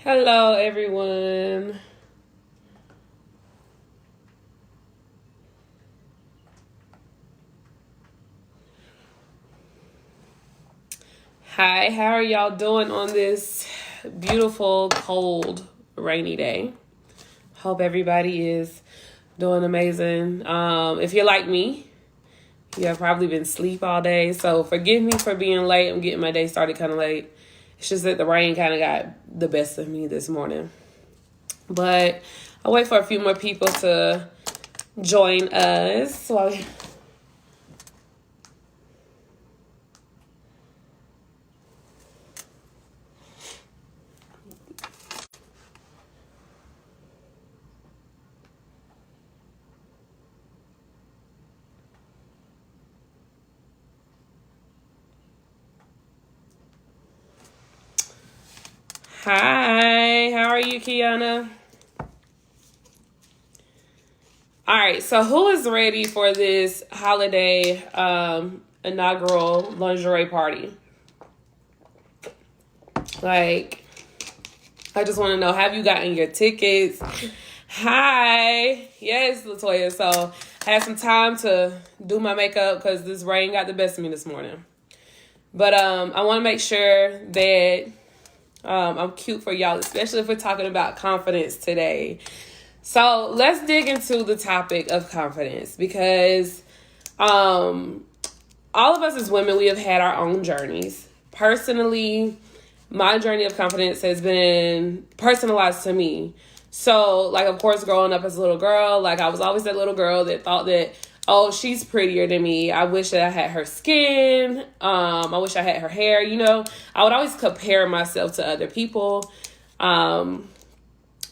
Hello, everyone. Hi, how are y'all doing on this beautiful, cold, rainy day? Hope everybody is doing amazing. If you're like me, you have probably been asleep all day, so forgive me for being late. I'm getting my day started kind of late. It's just that the rain kind of got the best of me this morning. But I'll wait for a few more people to join us. Hi, how are you, Kiana? All right, so who is ready for this holiday inaugural lingerie party? Like, I just want to know, have you gotten your tickets? Hi. Yes, Latoya. So I had some time to do my makeup because this rain got the best of me this morning. But I want to make sure that I'm cute for y'all, especially if we're talking about confidence today. So let's dig into the topic of confidence because all of us as women, we have had our own journeys. Personally, my journey of confidence has been personalized to me. So, like, of course, growing up as a little girl, like, I was always that little girl that thought that, oh, she's prettier than me. I wish that I had her skin. I wish I had her hair. I would always compare myself to other people. But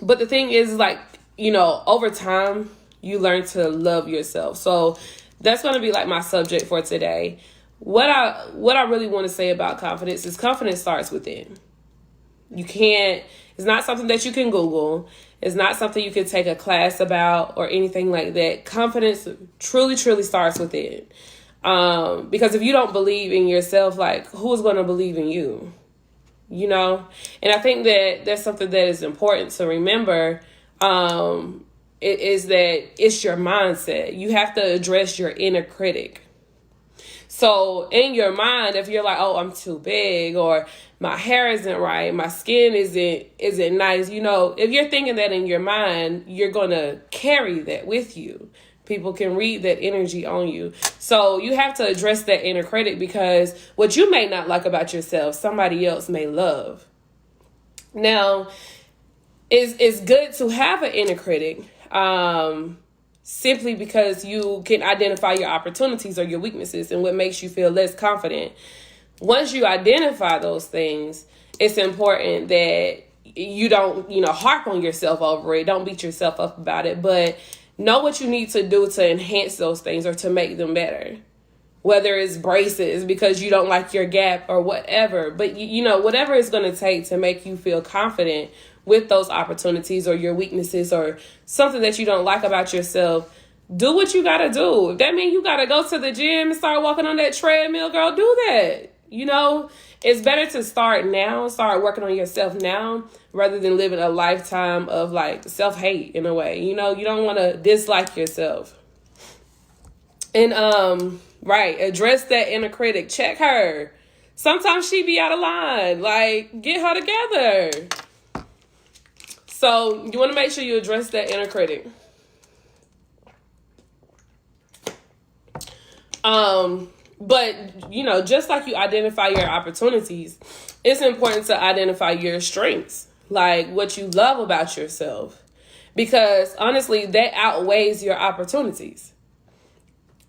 the thing is, like, over time, you learn to love yourself. So that's going to be like my subject for today. What I really want to say about confidence is confidence starts within. It's not something that you can Google. It's not something you can take a class about or anything like that. Confidence truly, truly starts within. Because if you don't believe in yourself, like, who's going to believe in you? And I think that that's something that is important to remember. It is that it's your mindset. You have to address your inner critic. So in your mind, if you're like, oh, I'm too big, or my hair isn't right, my skin isn't nice, if you're thinking that in your mind, you're going to carry that with you. People can read that energy on you. So you have to address that inner critic because what you may not like about yourself, somebody else may love. Now, it's good to have an inner critic. Simply because you can identify your opportunities or your weaknesses and what makes you feel less confident. Once you identify those things, it's important that you don't, harp on yourself over it. Don't beat yourself up about it, but know what you need to do to enhance those things or to make them better. Whether it's braces because you don't like your gap or whatever, but whatever it's going to take to make you feel confident with those opportunities or your weaknesses or something that you don't like about yourself, do what you got to do. If that means you got to go to the gym and start walking on that treadmill, girl, do that. It's better to start working on yourself now rather than living a lifetime of like self-hate in a way. You don't want to dislike yourself. And, right, address that inner critic. Check her. Sometimes she be out of line. Like, get her together. So you want to make sure you address that inner critic. But, just like you identify your opportunities, it's important to identify your strengths, like what you love about yourself. Because, honestly, that outweighs your opportunities.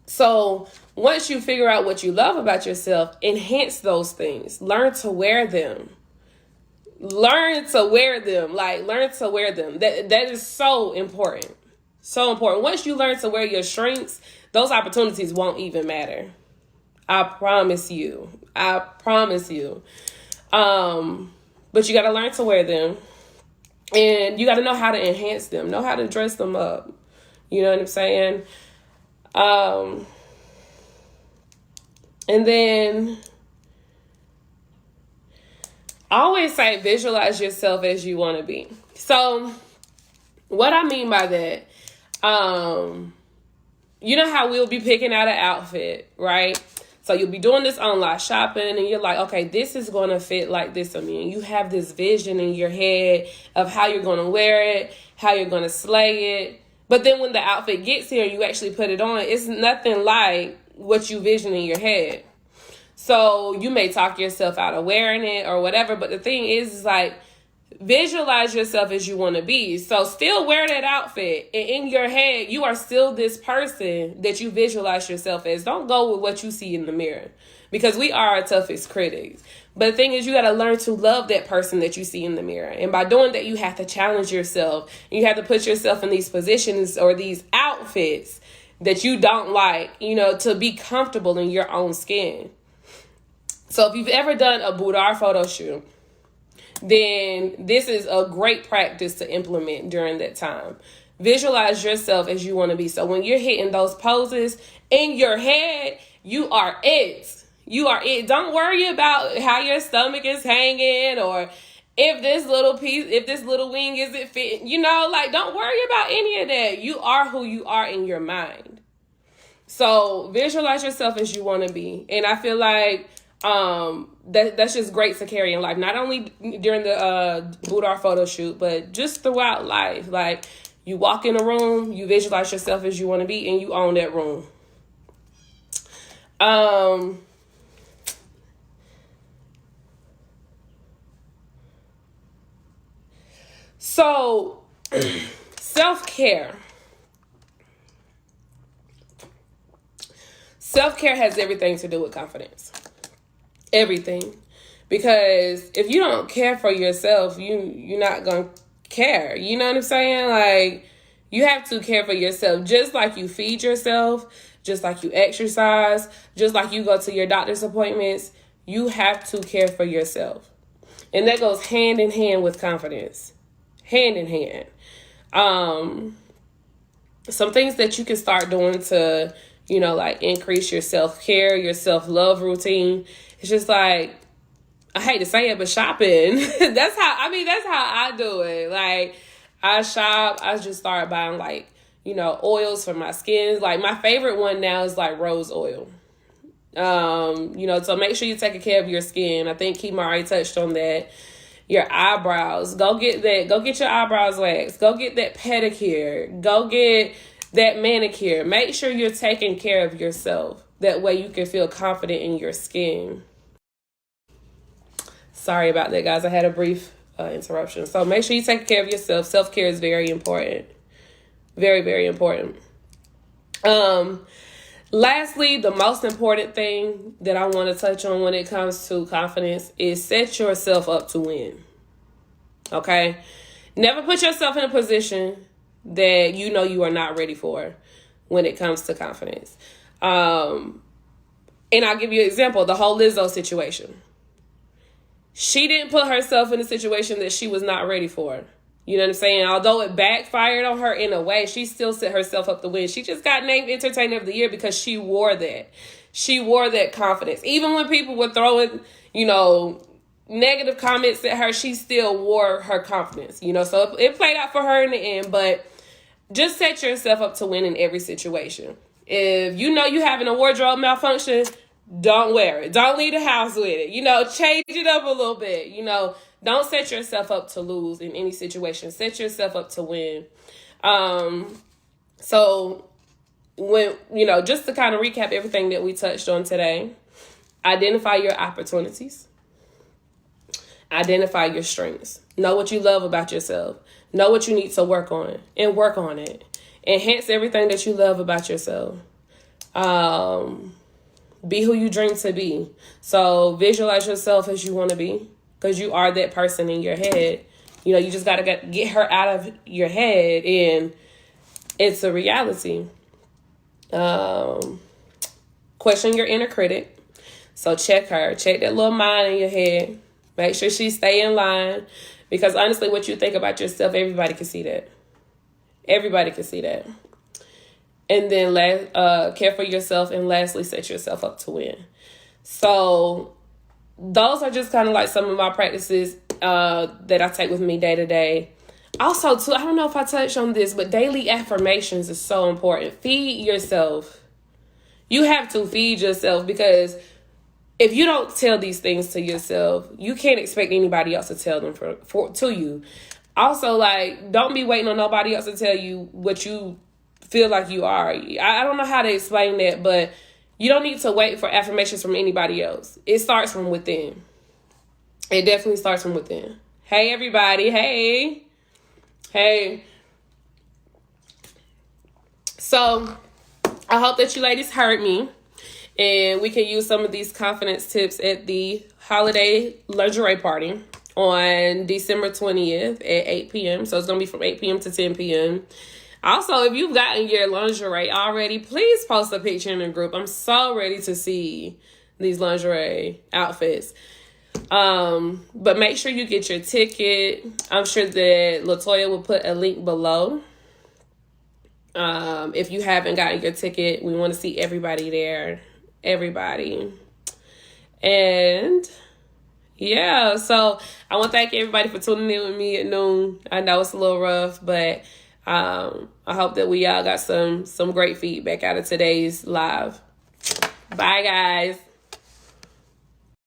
So once you figure out what you love about yourself, enhance those things. Learn to wear them. Learn to wear them. That is so important. So important. Once you learn to wear your strengths, those opportunities won't even matter. I promise you. But you got to learn to wear them. And you got to know how to enhance them. Know how to dress them up. You know what I'm saying? And then I always say visualize yourself as you want to be. So what I mean by that, you know how we'll be picking out an outfit, right? So you'll be doing this online shopping and you're like, okay, this is going to fit like this on me. And you have this vision in your head of how you're going to wear it, how you're going to slay it. But then when the outfit gets here and you actually put it on, it's nothing like what you vision in your head. So you may talk yourself out of wearing it or whatever. But the thing is like, visualize yourself as you want to be. So still wear that outfit. And in your head, you are still this person that you visualize yourself as. Don't go with what you see in the mirror. Because we are our toughest critics. But the thing is, you got to learn to love that person that you see in the mirror. And by doing that, you have to challenge yourself. You have to put yourself in these positions or these outfits that you don't like, you know, to be comfortable in your own skin. So if you've ever done a Boudoir photo shoot, then this is a great practice to implement during that time. Visualize yourself as you want to be. So when you're hitting those poses in your head, you are it. You are it. Don't worry about how your stomach is hanging or if this little piece, if this little wing isn't fitting. You know, like, don't worry about any of that. You are who you are in your mind. So visualize yourself as you want to be. And I feel like that's just great to carry in life, not only during the Boudoir photo shoot, but just throughout life. Like, you walk in a room, you visualize yourself as you want to be, and you own that room. So self-care has everything to do with confidence. Everything. Because if you don't care for yourself, you're not going to care. You know what I'm saying? Like, you have to care for yourself. Just like you feed yourself, just like you exercise, just like you go to your doctor's appointments, you have to care for yourself. And that goes hand in hand with confidence. Hand in hand. Some things that you can start doing to, you know, like increase your self-care, your self-love routine. It's just like, I hate to say it, but shopping. That's how I do it. Like, I shop. I just start buying, like, you know, oils for my skin. Like, my favorite one now is like rose oil. You know, so make sure you're taking care of your skin. I think Keema already touched on that. Your eyebrows. Go get that. Go get your eyebrows waxed. Go get that pedicure. Go get that manicure. Make sure you're taking care of yourself. That way you can feel confident in your skin. Sorry about that, guys. I had a brief interruption. So make sure you take care of yourself. Self-care is very important. Very, very important. Lastly, the most important thing that I want to touch on when it comes to confidence is set yourself up to win. Okay? Never put yourself in a position that you know you are not ready for when it comes to confidence. And I'll give you an example. The whole Lizzo situation. She didn't put herself in a situation that she was not ready for. You know what I'm saying? Although it backfired on her in a way, she still set herself up to win. She just got named Entertainer of the Year because she wore that. She wore that confidence. Even when people were throwing, you know, negative comments at her, she still wore her confidence. You know, so it played out for her in the end. But just set yourself up to win in every situation. If you know you're having a wardrobe malfunction, don't wear it. Don't leave the house with it. You know, change it up a little bit. You know, don't set yourself up to lose in any situation. Set yourself up to win. So when, you know, just to kind of recap everything that we touched on today, identify your opportunities. Identify your strengths. Know what you love about yourself. Know what you need to work on and work on it. Enhance everything that you love about yourself. Be who you dream to be. So visualize yourself as you want to be, because you are that person in your head. You know, you just got to get her out of your head, and it's a reality. Question your inner critic. So check her. Check that little mind in your head. Make sure she stay in line, because honestly, what you think about yourself, everybody can see that. Everybody can see that. And then care for yourself, and lastly, set yourself up to win. So those are just kind of like some of my practices that I take with me day to day. Also, too, I don't know if I touched on this, but daily affirmations is so important. Feed yourself. You have to feed yourself, because if you don't tell these things to yourself, you can't expect anybody else to tell them to you. Also, like, don't be waiting on nobody else to tell you what you feel like you are. I don't know how to explain that, but you don't need to wait for affirmations from anybody else. It starts from within. It definitely starts from within. Hey, everybody. Hey. So, I hope that you ladies heard me. And we can use some of these confidence tips at the holiday lingerie party on December 20th at 8 p.m. So, it's going to be from 8 p.m. to 10 p.m. Also, if you've gotten your lingerie already, please post a picture in the group. I'm so ready to see these lingerie outfits. But make sure you get your ticket. I'm sure that Latoya will put a link below. If you haven't gotten your ticket, we want to see everybody there. Everybody. And yeah, so I want to thank everybody for tuning in with me at noon. I know it's a little rough, but I hope that we all got some great feedback out of today's live. Bye, guys.